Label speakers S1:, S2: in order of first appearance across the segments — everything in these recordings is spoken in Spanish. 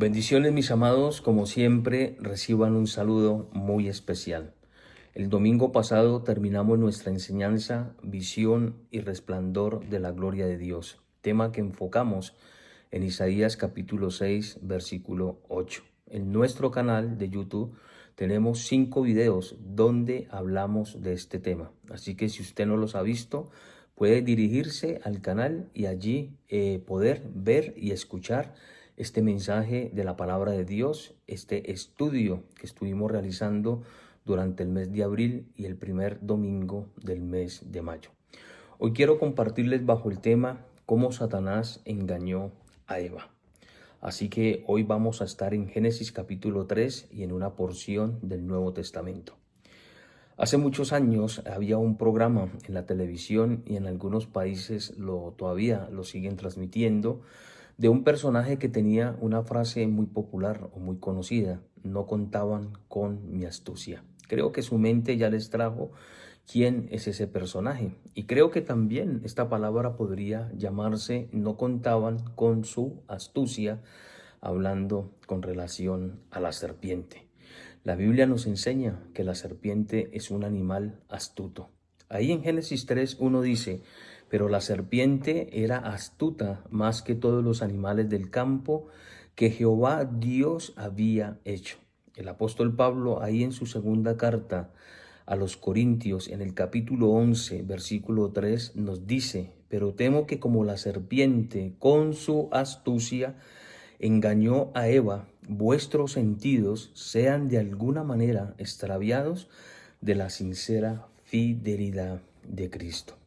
S1: Bendiciones, mis amados, como siempre reciban un saludo muy especial. El domingo pasado terminamos nuestra enseñanza, visión y resplandor de la gloria de Dios, tema que enfocamos en Isaías capítulo 6, versículo 8. En nuestro canal de YouTube tenemos 5 videos donde hablamos de este tema, así que si usted no los ha visto, puede dirigirse al canal y allí poder ver y escuchar este mensaje de la palabra de Dios, este estudio que estuvimos realizando durante el mes de abril y el primer domingo del mes de mayo. Hoy quiero compartirles bajo el tema cómo Satanás engañó a Eva. Así que hoy vamos a estar en Génesis capítulo 3 y en una porción del Nuevo Testamento. Hace muchos años había un programa en la televisión y en algunos países todavía lo siguen transmitiendo, de un personaje que tenía una frase muy popular o muy conocida: no contaban con mi astucia. Creo que su mente ya les trajo quién es ese personaje, y creo que también esta palabra podría llamarse no contaban con su astucia, hablando con relación a la serpiente. La Biblia nos enseña que la serpiente es un animal astuto. Ahí en Génesis 3:1 dice: pero la serpiente era astuta más que todos los animales del campo que Jehová Dios había hecho. El apóstol Pablo, ahí en su segunda carta a los Corintios, en el capítulo 11, versículo 3, nos dice: pero temo que como la serpiente con su astucia engañó a Eva, vuestros sentidos sean de alguna manera extraviados de la sincera fidelidad de Cristo.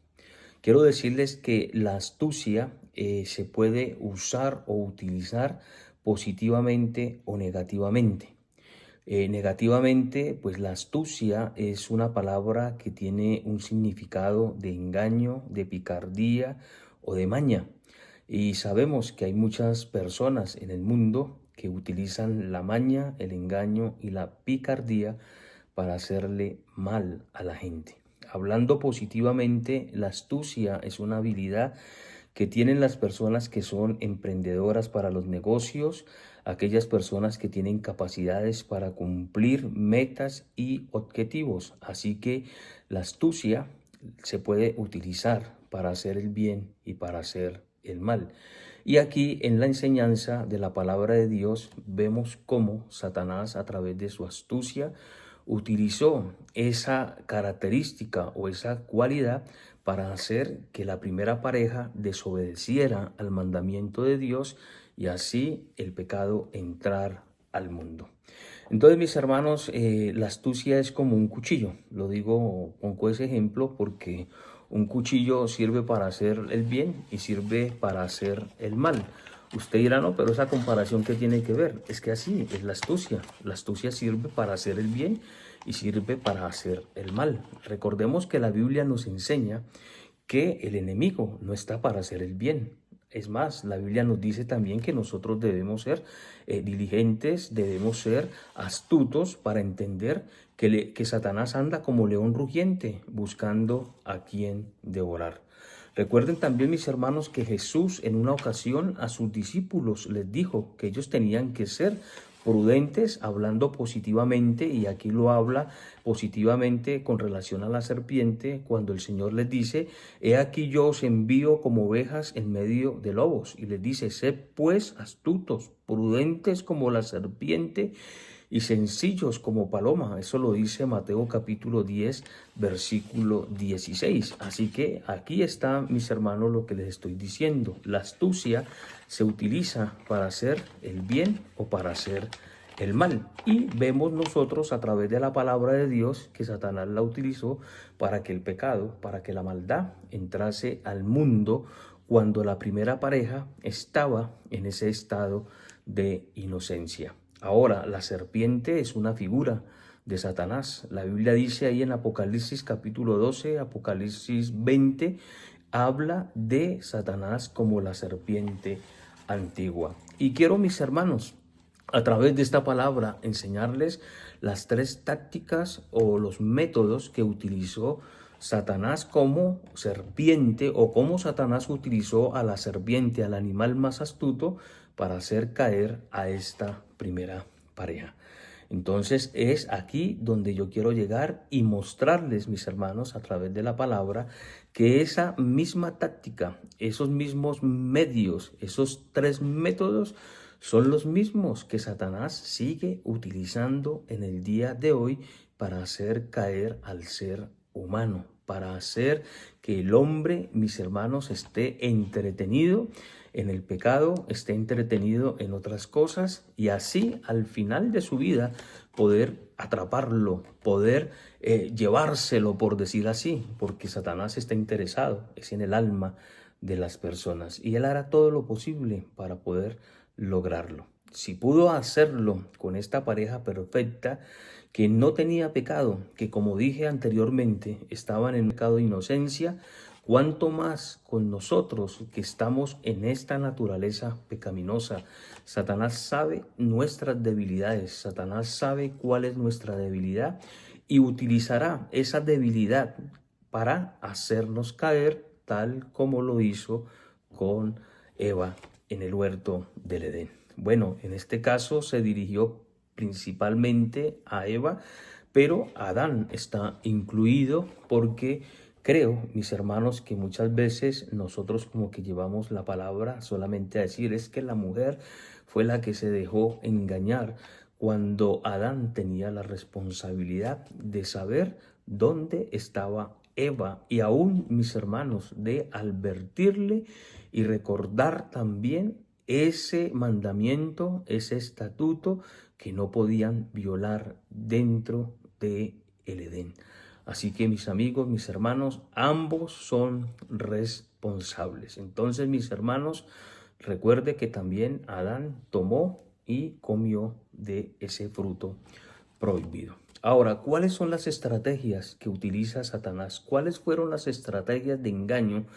S1: Quiero decirles que la astucia se puede usar o utilizar positivamente o negativamente. Negativamente, pues la astucia es una palabra que tiene un significado de engaño, de picardía o de maña. Y sabemos que hay muchas personas en el mundo que utilizan la maña, el engaño y la picardía para hacerle mal a la gente. Hablando positivamente, la astucia es una habilidad que tienen las personas que son emprendedoras para los negocios, aquellas personas que tienen capacidades para cumplir metas y objetivos. Así que la astucia se puede utilizar para hacer el bien y para hacer el mal. Y aquí en la enseñanza de la palabra de Dios vemos cómo Satanás, a través de su astucia, utilizó esa característica o esa cualidad para hacer que la primera pareja desobedeciera al mandamiento de Dios y así el pecado entrar al mundo. Entonces, mis hermanos, la astucia es como un cuchillo. Lo digo, pongo ese ejemplo porque un cuchillo sirve para hacer el bien y sirve para hacer el mal. Usted dirá: no, pero esa comparación, ¿qué tiene que ver? Es que así es la astucia. La astucia sirve para hacer el bien y sirve para hacer el mal. Recordemos que la Biblia nos enseña que el enemigo no está para hacer el bien. Es más, la Biblia nos dice también que nosotros debemos ser diligentes, debemos ser astutos para entender que Satanás anda como león rugiente buscando a quien devorar. Recuerden también, mis hermanos, que Jesús en una ocasión a sus discípulos les dijo que ellos tenían que ser prudentes, hablando positivamente, y aquí lo habla positivamente con relación a la serpiente, cuando el Señor les dice: he aquí yo os envío como ovejas en medio de lobos, y les dice: sed pues astutos, prudentes como la serpiente y sencillos como paloma. Eso lo dice Mateo capítulo 10, versículo 16. Así que aquí está, mis hermanos, lo que les estoy diciendo. La astucia se utiliza para hacer el bien o para hacer el mal. Y vemos nosotros a través de la palabra de Dios que Satanás la utilizó para que el pecado, para que la maldad entrase al mundo cuando la primera pareja estaba en ese estado de inocencia. Ahora, la serpiente es una figura de Satanás. La Biblia dice ahí en Apocalipsis capítulo 12, Apocalipsis 20, habla de Satanás como la serpiente antigua. Y quiero, mis hermanos, a través de esta palabra enseñarles las 3 tácticas o los métodos que utilizó Satanás como serpiente, o cómo Satanás utilizó a la serpiente, al animal más astuto, para hacer caer a esta primera pareja. Entonces es aquí donde yo quiero llegar y mostrarles, mis hermanos, a través de la palabra, que esa misma táctica, esos mismos medios, esos tres métodos son los mismos que Satanás sigue utilizando en el día de hoy para hacer caer al ser humano, para hacer que el hombre, mis hermanos, esté entretenido en el pecado, esté entretenido en otras cosas y así al final de su vida poder atraparlo, poder llevárselo, por decir así, porque Satanás está interesado, es en el alma de las personas y él hará todo lo posible para poder lograrlo. Si pudo hacerlo con esta pareja perfecta que no tenía pecado, que como dije anteriormente estaban en pecado de inocencia, cuánto más con nosotros que estamos en esta naturaleza pecaminosa. Satanás sabe nuestras debilidades, Satanás sabe cuál es nuestra debilidad y utilizará esa debilidad para hacernos caer tal como lo hizo con Eva en el huerto del Edén. Bueno, en este caso se dirigió principalmente a Eva, pero Adán está incluido porque creo, mis hermanos, que muchas veces nosotros como que llevamos la palabra solamente a decir es que la mujer fue la que se dejó engañar cuando Adán tenía la responsabilidad de saber dónde estaba Eva y aún, mis hermanos, de advertirle y recordar también ese mandamiento, ese estatuto que no podían violar dentro de el Edén. Así que mis amigos, mis hermanos, ambos son responsables. Entonces, mis hermanos, recuerde que también Adán tomó y comió de ese fruto prohibido. Ahora, ¿cuáles son las estrategias que utiliza Satanás? ¿Cuáles fueron las estrategias de engaño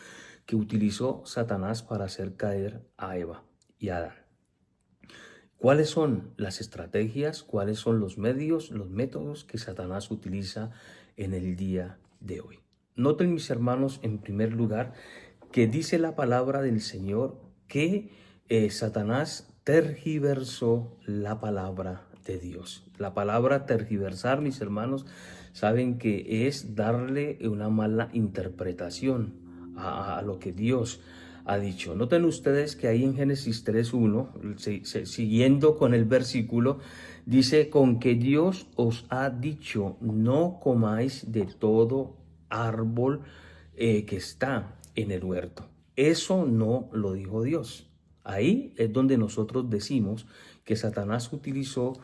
S1: que utilizó Satanás para hacer caer a Eva y a Adán? ¿Cuáles son las estrategias? ¿Cuáles son los medios, los métodos que Satanás utiliza en el día de hoy? Noten, mis hermanos, en primer lugar, que dice la palabra del Señor que Satanás tergiversó la palabra de Dios. La palabra tergiversar, mis hermanos, saben que es darle una mala interpretación a lo que Dios ha dicho. Noten ustedes que ahí en Génesis 3:1, siguiendo con el versículo, dice: con que Dios os ha dicho, no comáis de todo árbol que está en el huerto. Eso no lo dijo Dios. Ahí es donde nosotros decimos que Satanás utilizó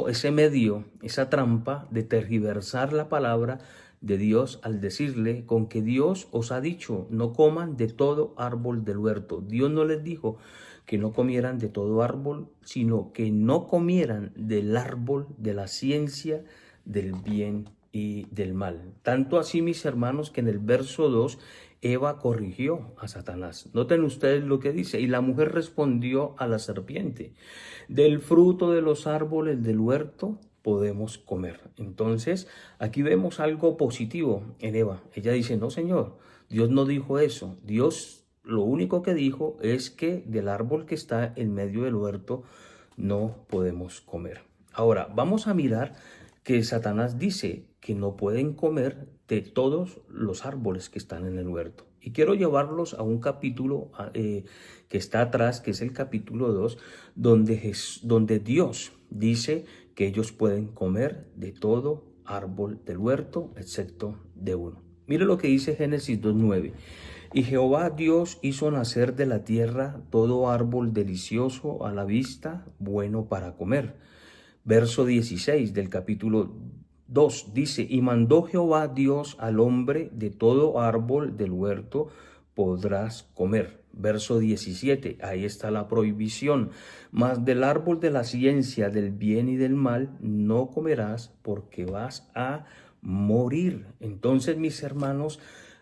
S1: ese medio, esa trampa de tergiversar la palabra de Dios al decirle: con que Dios os ha dicho, no coman de todo árbol del huerto. Dios no les dijo que no comieran de todo árbol, sino que no comieran del árbol de la ciencia del bien y del mal. Tanto así, mis hermanos, que en el verso 2 Eva corrigió a Satanás. Noten ustedes lo que dice: y la mujer respondió a la serpiente, del fruto de los árboles del huerto podemos comer. Entonces, aquí vemos algo positivo en Eva. Ella dice: no, Señor, Dios no dijo eso. Dios lo único que dijo es que del árbol que está en medio del huerto no podemos comer. Ahora, vamos a mirar que Satanás dice que no pueden comer de todos los árboles que están en el huerto. Y quiero llevarlos a un capítulo que está atrás, que es el capítulo 2, donde Dios dice que ellos pueden comer de todo árbol del huerto, excepto de uno. Mire lo que dice Génesis 2:9. Y Jehová Dios hizo nacer de la tierra todo árbol delicioso a la vista, bueno para comer. Verso 16 del capítulo 2 dice: y mandó Jehová Dios al hombre: de todo árbol del huerto podrás comer. Verso 17, ahí está la prohibición: mas del árbol de la ciencia del bien y del mal no comerás, porque vas a morir. Entonces, mis hermanos,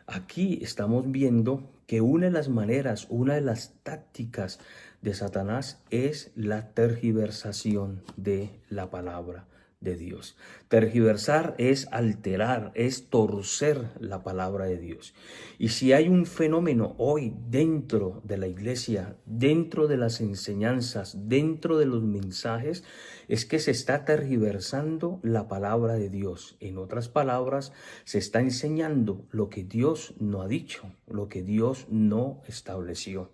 S1: aquí estamos viendo que una de las maneras, una de las tácticas de Satanás es la tergiversación de la palabra de Dios. Tergiversar es alterar, es torcer la palabra de Dios. Y si hay un fenómeno hoy dentro de la iglesia, dentro de las enseñanzas, dentro de los mensajes, es que se está tergiversando la palabra de Dios. En otras palabras, se está enseñando lo que Dios no ha dicho, lo que Dios no estableció.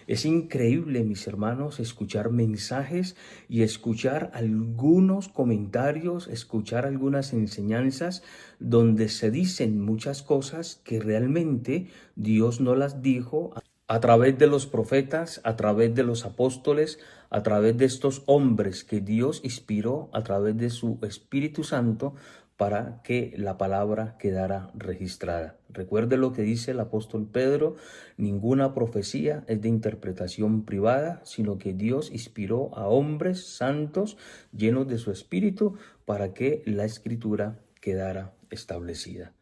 S1: Es increíble, mis hermanos, escuchar mensajes y escuchar algunos comentarios, escuchar algunas enseñanzas donde se dicen muchas cosas que realmente Dios no las dijo a través de los profetas, a través de los apóstoles, a través de estos hombres que Dios inspiró a través de su Espíritu Santo para que la palabra quedara registrada. Recuerde lo que dice el apóstol Pedro: ninguna profecía es de interpretación privada, sino que Dios inspiró a hombres santos llenos de su Espíritu para que la Escritura quedara establecida.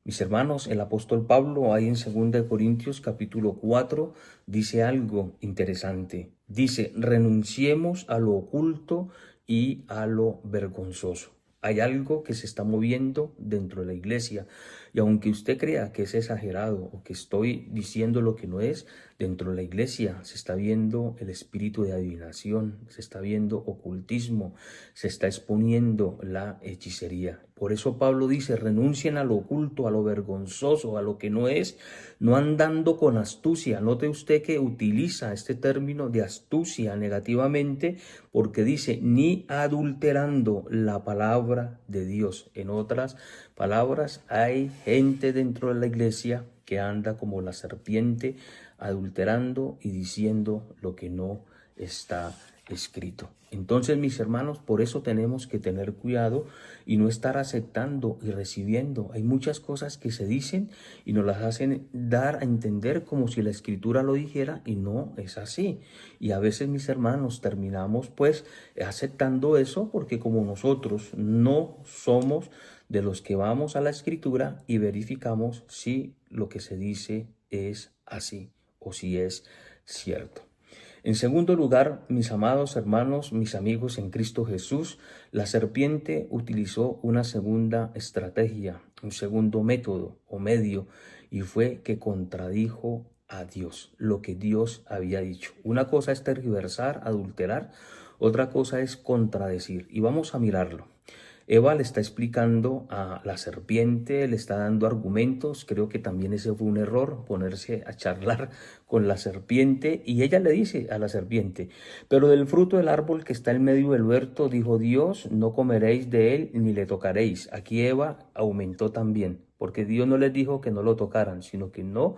S1: Mis hermanos, el apóstol Pablo ahí en 2 Corintios capítulo 4 dice algo interesante. Dice: renunciemos a lo oculto y a lo vergonzoso. Hay algo que se está moviendo dentro de la iglesia, y aunque usted crea que es exagerado o que estoy diciendo lo que no es, dentro de la iglesia se está viendo el espíritu de adivinación, se está viendo ocultismo, se está exponiendo la hechicería. Por eso Pablo dice: renuncien a lo oculto, a lo vergonzoso, a lo que no es, no andando con astucia. Note usted que utiliza este término de astucia negativamente, porque dice: ni adulterando la palabra de Dios. En otras palabras, hay gente dentro de la iglesia que anda como la serpiente, adulterando y diciendo lo que no está escrito. Entonces, mis hermanos, por eso tenemos que tener cuidado y no estar aceptando y recibiendo. Hay muchas cosas que se dicen y nos las hacen dar a entender como si la escritura lo dijera, y no es así. Y a veces, mis hermanos, terminamos pues aceptando eso, porque como nosotros no somos de los que vamos a la escritura y verificamos si lo que se dice es así o si es cierto. En segundo lugar, mis amados hermanos, mis amigos en Cristo Jesús, la serpiente utilizó una segunda estrategia, un segundo método o medio, y fue que contradijo a Dios, lo que Dios había dicho. Una cosa es tergiversar, adulterar, otra cosa es contradecir, y vamos a mirarlo. Eva le está explicando a la serpiente, le está dando argumentos. Creo que también ese fue un error, ponerse a charlar con la serpiente. Y ella le dice a la serpiente: pero del fruto del árbol que está en medio del huerto, dijo Dios, no comeréis de él ni le tocaréis. Aquí Eva aumentó también, porque Dios no les dijo que no lo tocaran, sino que no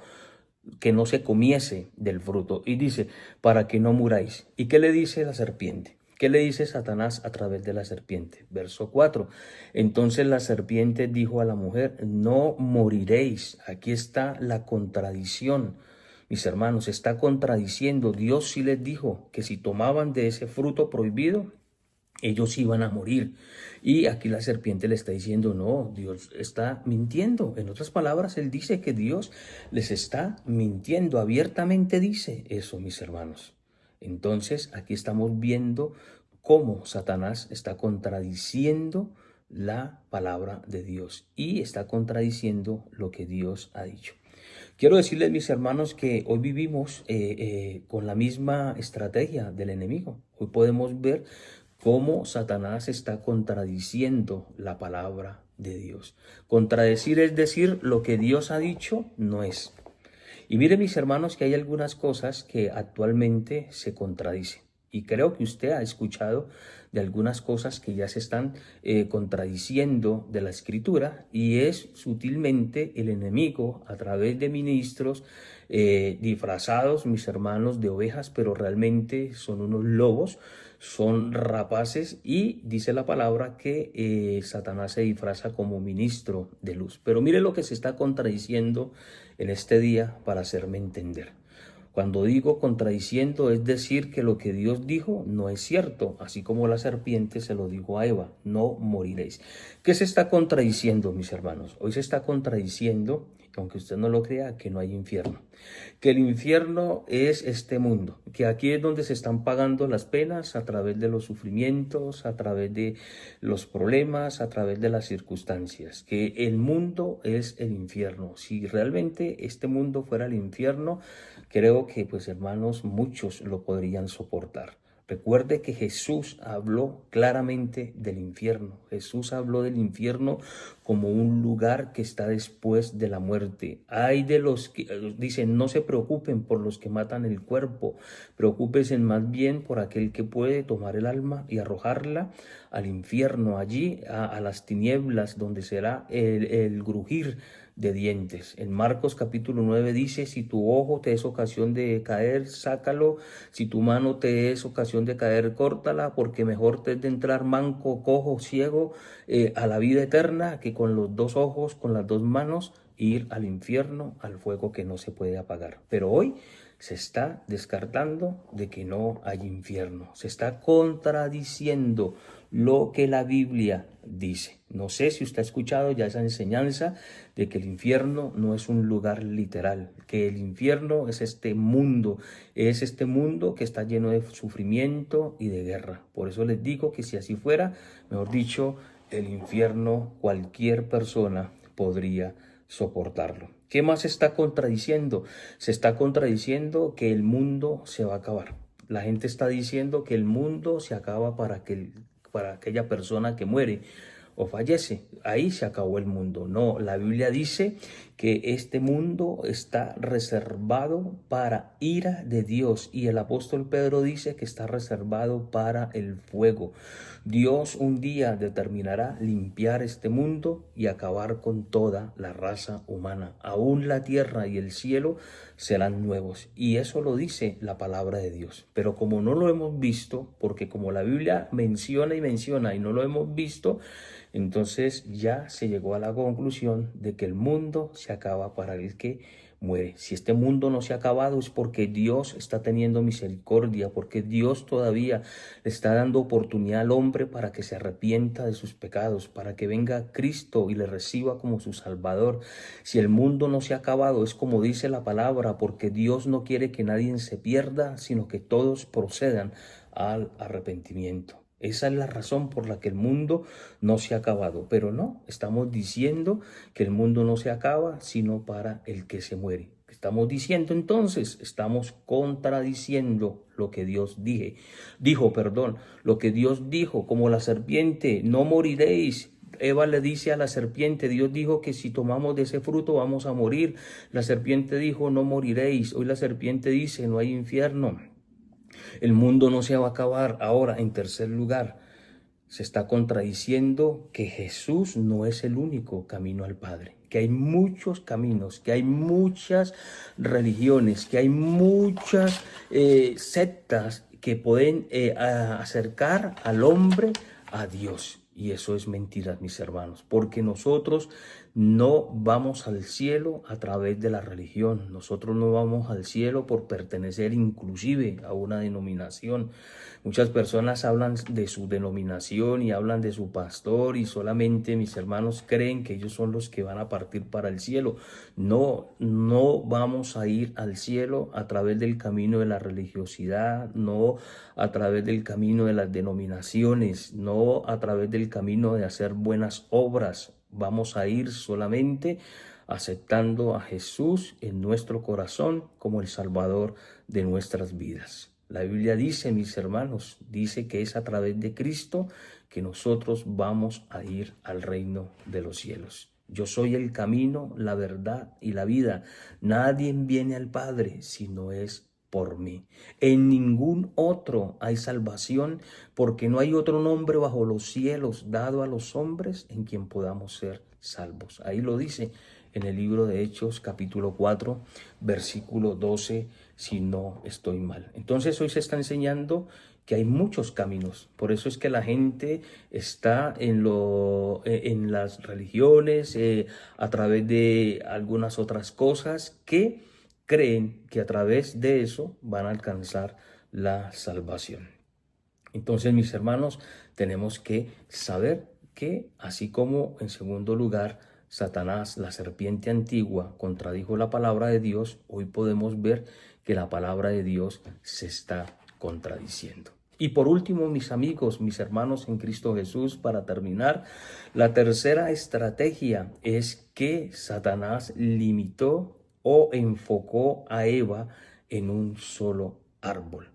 S1: se comiese del fruto. Y dice: para que no muráis. ¿Y qué le dice la serpiente? ¿Qué le dice Satanás a través de la serpiente? Verso 4. Entonces la serpiente dijo a la mujer: no moriréis. Aquí está la contradicción. Mis hermanos, está contradiciendo. Dios sí les dijo que si tomaban de ese fruto prohibido, ellos iban a morir. Y aquí la serpiente le está diciendo: no, Dios está mintiendo. En otras palabras, él dice que Dios les está mintiendo. Abiertamente dice eso, mis hermanos. Entonces, aquí estamos viendo cómo Satanás está contradiciendo la palabra de Dios y está contradiciendo lo que Dios ha dicho. Quiero decirles, mis hermanos, que hoy vivimos con la misma estrategia del enemigo. Hoy podemos ver cómo Satanás está contradiciendo la palabra de Dios. Contradecir es decir, lo que Dios ha dicho no es. Y miren, mis hermanos, que hay algunas cosas que actualmente se contradicen. Y creo que usted ha escuchado de algunas cosas que ya se están contradiciendo de la Escritura, y es sutilmente el enemigo a través de ministros disfrazados, mis hermanos, de ovejas, pero realmente son unos lobos, son rapaces, y dice la palabra que Satanás se disfraza como ministro de luz. Pero mire lo que se está contradiciendo en este día para hacerme entender. Cuando digo contradiciendo, es decir que lo que Dios dijo no es cierto, así como la serpiente se lo dijo a Eva: no moriréis. ¿Qué se está contradiciendo, mis hermanos? Hoy se está contradiciendo aunque usted no lo crea, que no hay infierno. Que el infierno es este mundo, que aquí es donde se están pagando las penas a través de los sufrimientos, a través de los problemas, a través de las circunstancias. Que el mundo es el infierno. Si realmente este mundo fuera el infierno, creo que, pues hermanos, muchos lo podrían soportar. Recuerde que Jesús habló claramente del infierno. Jesús habló del infierno como un lugar que está después de la muerte. Hay de los que dicen, no se preocupen por los que matan el cuerpo, preocúpense más bien por aquel que puede tomar el alma y arrojarla al infierno, allí a las tinieblas, donde será el grujir de dientes. En Marcos capítulo 9 dice, si tu ojo te es ocasión de caer, sácalo, si tu mano te es ocasión de caer, córtala, porque mejor te es de entrar manco, cojo, ciego a la vida eterna, que con los dos ojos, con las dos manos, ir al infierno, al fuego que no se puede apagar. Pero hoy se está descartando de que no hay infierno. Se está contradiciendo lo que la Biblia dice. No sé si usted ha escuchado ya esa enseñanza de que el infierno no es un lugar literal, que el infierno es este mundo que está lleno de sufrimiento y de guerra. Por eso les digo que si así fuera, mejor dicho, el infierno cualquier persona podría soportarlo. ¿Qué más se está contradiciendo? Se está contradiciendo que el mundo se va a acabar. La gente está diciendo que el mundo se acaba para aquella persona que muere o fallece. Ahí se acabó el mundo. No, la Biblia dice que este mundo está reservado para ira de Dios, y el apóstol Pedro dice que está reservado para el fuego. Dios un día determinará limpiar este mundo y acabar con toda la raza humana. Aún la tierra y el cielo serán nuevos, y eso lo dice la palabra de Dios. Pero como no lo hemos visto, porque como la Biblia menciona y no lo hemos visto, entonces ya se llegó a la conclusión de que el mundo se acaba para el que muere. Si este mundo no se ha acabado es porque Dios está teniendo misericordia, porque Dios todavía le está dando oportunidad al hombre para que se arrepienta de sus pecados, para que venga Cristo y le reciba como su Salvador. Si el mundo no se ha acabado es como dice la palabra, porque Dios no quiere que nadie se pierda, sino que todos procedan al arrepentimiento. Esa es la razón por la que el mundo no se ha acabado. Pero no, estamos diciendo que el mundo no se acaba, sino para el que se muere. Estamos diciendo entonces, estamos contradiciendo lo que Dios dijo, lo que Dios dijo, como la serpiente, no moriréis. Eva le dice a la serpiente, Dios dijo que si tomamos de ese fruto vamos a morir. La serpiente dijo, no moriréis. Hoy la serpiente dice, no hay infierno. El mundo no se va a acabar. Ahora, en tercer lugar, se está contradiciendo que Jesús no es el único camino al Padre, que hay muchos caminos, que hay muchas religiones, que hay muchas sectas que pueden acercar al hombre a Dios. Y eso es mentira, mis hermanos, porque nosotros no vamos al cielo a través de la religión. Nosotros no vamos al cielo por pertenecer inclusive a una denominación. Muchas personas hablan de su denominación y hablan de su pastor, y solamente, mis hermanos, creen que ellos son los que van a partir para el cielo. No, no vamos a ir al cielo a través del camino de la religiosidad, no a través del camino de las denominaciones, no a través del camino de hacer buenas obras. Vamos a ir solamente aceptando a Jesús en nuestro corazón como el Salvador de nuestras vidas. La Biblia dice, mis hermanos, dice que es a través de Cristo que nosotros vamos a ir al reino de los cielos. Yo soy el camino, la verdad y la vida. Nadie viene al Padre si no es por mí. En ningún otro hay salvación, porque no hay otro nombre bajo los cielos dado a los hombres en quien podamos ser salvos. Ahí lo dice en el libro de Hechos, capítulo 4, versículo 12, si no estoy mal. Entonces hoy se está enseñando que hay muchos caminos. Por eso es que la gente está en las religiones, a través de algunas otras cosas que creen que a través de eso van a alcanzar la salvación. Entonces, mis hermanos, tenemos que saber que, así como en segundo lugar Satanás, la serpiente antigua, contradijo la palabra de Dios, hoy podemos ver que la palabra de Dios se está contradiciendo. Y por último, mis amigos, mis hermanos en Cristo Jesús, para terminar, la tercera estrategia es que Satanás limitó o enfocó a Eva en un solo árbol.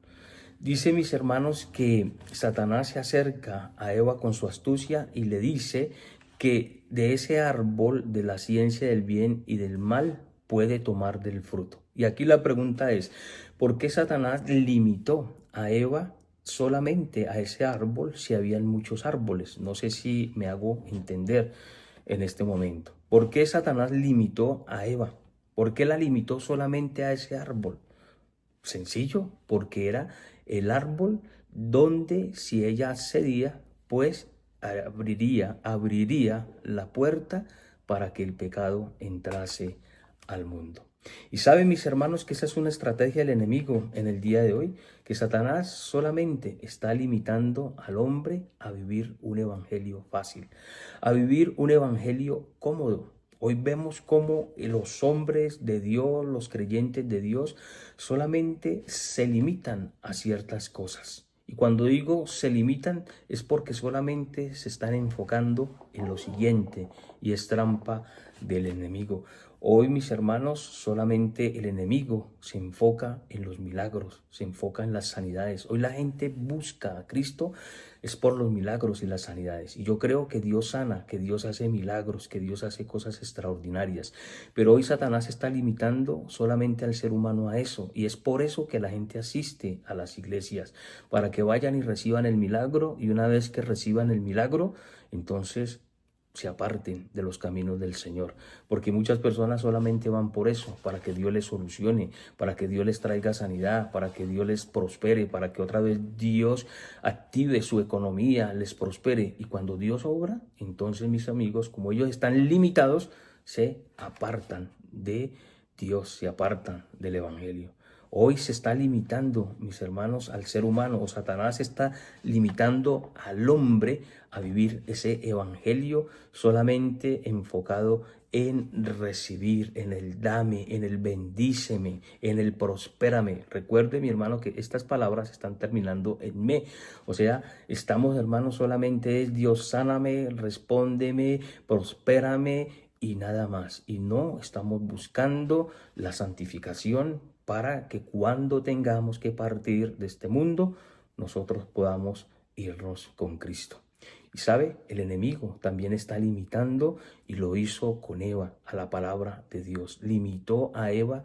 S1: Dice, mis hermanos, que Satanás se acerca a Eva con su astucia y le dice que de ese árbol de la ciencia del bien y del mal puede tomar del fruto. Y aquí la pregunta es, ¿por qué Satanás limitó a Eva solamente a ese árbol si habían muchos árboles? No sé si me hago entender en este momento. ¿Por qué Satanás limitó a Eva? ¿Por qué la limitó solamente a ese árbol? Sencillo, porque era el árbol donde si ella accedía, pues abriría la puerta para que el pecado entrase al mundo. Y saben, mis hermanos, que esa es una estrategia del enemigo en el día de hoy, que Satanás solamente está limitando al hombre a vivir un evangelio fácil, a vivir un evangelio cómodo. Hoy vemos cómo los hombres de Dios, los creyentes de Dios, solamente se limitan a ciertas cosas. Y cuando digo se limitan es porque solamente se están enfocando en lo siguiente y es trampa del enemigo. Hoy, mis hermanos, solamente el enemigo se enfoca en los milagros, se enfoca en las sanidades. Hoy la gente busca a Cristo es por los milagros y las sanidades. Y yo creo que Dios sana, que Dios hace milagros, que Dios hace cosas extraordinarias. Pero hoy Satanás está limitando solamente al ser humano a eso. Y es por eso que la gente asiste a las iglesias, para que vayan y reciban el milagro. Y una vez que reciban el milagro, entonces se aparten de los caminos del Señor, porque muchas personas solamente van por eso, para que Dios les solucione, para que Dios les traiga sanidad, para que Dios les prospere, para que otra vez Dios active su economía, les prospere. Y cuando Dios obra, entonces, mis amigos, como ellos están limitados, se apartan de Dios, se apartan del Evangelio. Hoy se está limitando, mis hermanos, al ser humano, o Satanás está limitando al hombre a vivir ese evangelio solamente enfocado en recibir, en el dame, en el bendíceme, en el prospérame. Recuerde, mi hermano, que estas palabras están terminando en me. O sea, estamos, hermanos, solamente es Dios sáname, respóndeme, prospérame y nada más. Y no estamos buscando la santificación para que cuando tengamos que partir de este mundo, nosotros podamos irnos con Cristo. Y sabe, el enemigo también está limitando y lo hizo con Eva a la palabra de Dios. Limitó a Eva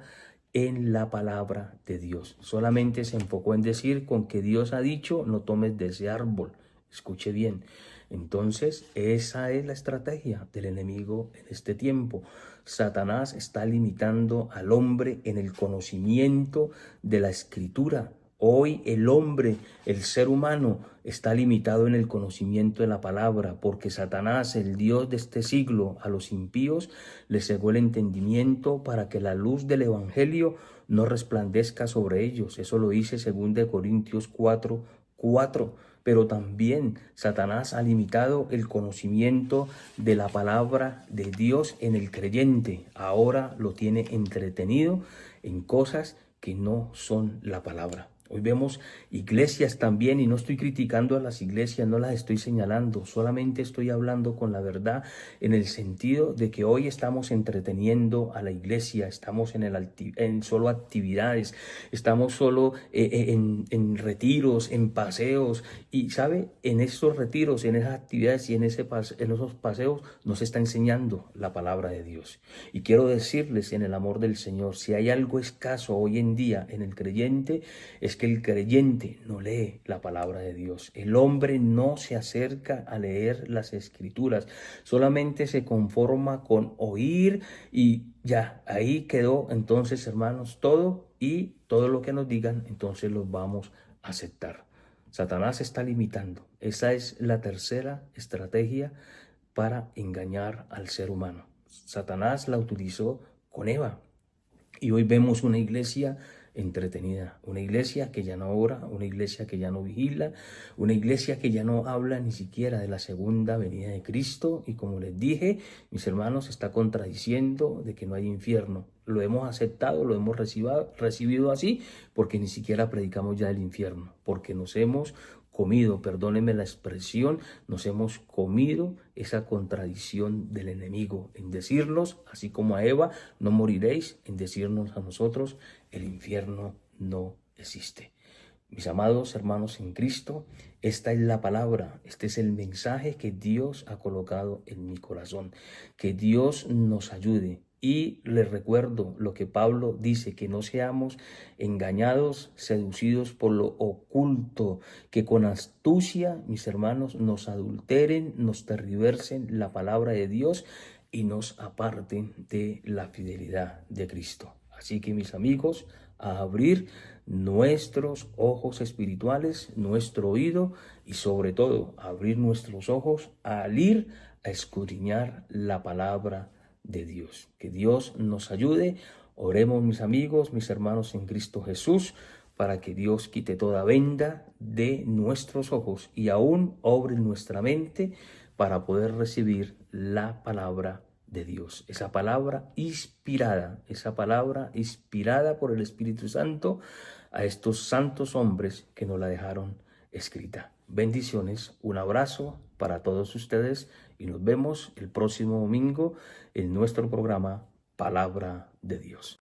S1: en la palabra de Dios. Solamente se enfocó en decir con que Dios ha dicho no tomes de ese árbol. Escuche bien. Entonces, esa es la estrategia del enemigo en este tiempo. Satanás está limitando al hombre en el conocimiento de la Escritura. Hoy el hombre, el ser humano, está limitado en el conocimiento de la palabra, porque Satanás, el Dios de este siglo, a los impíos les cegó el entendimiento para que la luz del Evangelio no resplandezca sobre ellos. Eso lo dice 2 Corintios 4:4. Pero también Satanás ha limitado el conocimiento de la palabra de Dios en el creyente. Ahora lo tiene entretenido en cosas que no son la palabra. Hoy vemos iglesias también, y no estoy criticando a las iglesias, no las estoy señalando, solamente estoy hablando con la verdad en el sentido de que hoy estamos entreteniendo a la iglesia, estamos en solo actividades, estamos solo en retiros, en paseos, y sabe, en esos retiros, en esas actividades y en esos paseos nos está enseñando la palabra de Dios. Y quiero decirles en el amor del Señor, si hay algo escaso hoy en día en el creyente, es que el creyente no lee la palabra de Dios. El hombre no se acerca a leer las escrituras, solamente se conforma con oír y ya, ahí quedó entonces, hermanos, todo, y todo lo que nos digan, entonces los vamos a aceptar. Satanás está limitando. Esa es la tercera estrategia para engañar al ser humano. Satanás la utilizó con Eva. Y hoy vemos una iglesia entretenida, una iglesia que ya no ora, una iglesia que ya no vigila, una iglesia que ya no habla ni siquiera de la segunda venida de Cristo y como les dije, mis hermanos, está contradiciendo de que no hay infierno. Lo hemos aceptado, lo hemos recibido así porque ni siquiera predicamos ya el infierno, porque nos hemos comido, perdónenme la expresión, nos hemos comido esa contradicción del enemigo en decirnos, así como a Eva, no moriréis, en decirnos a nosotros, el infierno no existe. Mis amados hermanos en Cristo, esta es la palabra, este es el mensaje que Dios ha colocado en mi corazón. Que Dios nos ayude. Y les recuerdo lo que Pablo dice, que no seamos engañados, seducidos por lo oculto, que con astucia, mis hermanos, nos adulteren, nos tergiversen la palabra de Dios y nos aparten de la fidelidad de Cristo. Así que mis amigos, a abrir nuestros ojos espirituales, nuestro oído y sobre todo abrir nuestros ojos al ir a escudriñar la palabra de Dios. Que Dios nos ayude. Oremos, mis amigos, mis hermanos en Cristo Jesús, para que Dios quite toda venda de nuestros ojos y aún obre nuestra mente para poder recibir la palabra de Dios, esa palabra inspirada por el Espíritu Santo a estos santos hombres que nos la dejaron escrita. Bendiciones, un abrazo para todos ustedes y nos vemos el próximo domingo en nuestro programa Palabra de Dios.